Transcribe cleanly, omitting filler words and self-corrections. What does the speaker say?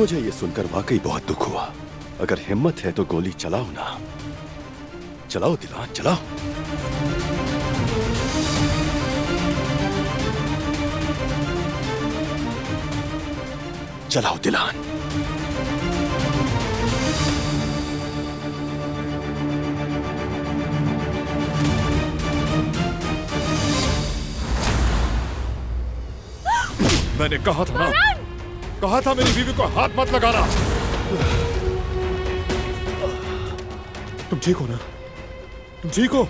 मुझे ये सुनकर वाकई बहुत दुख हुआ। अगर हिम्मत है तो गोली चलाओ ना। चलाओ दिलान, चलाओ। चलाओ दिलान। मैंने कहा था ना, कहा था मेरी बीवी को हाथ मत लगाना। तुम ठीक हो ना? तुम ठीक हो?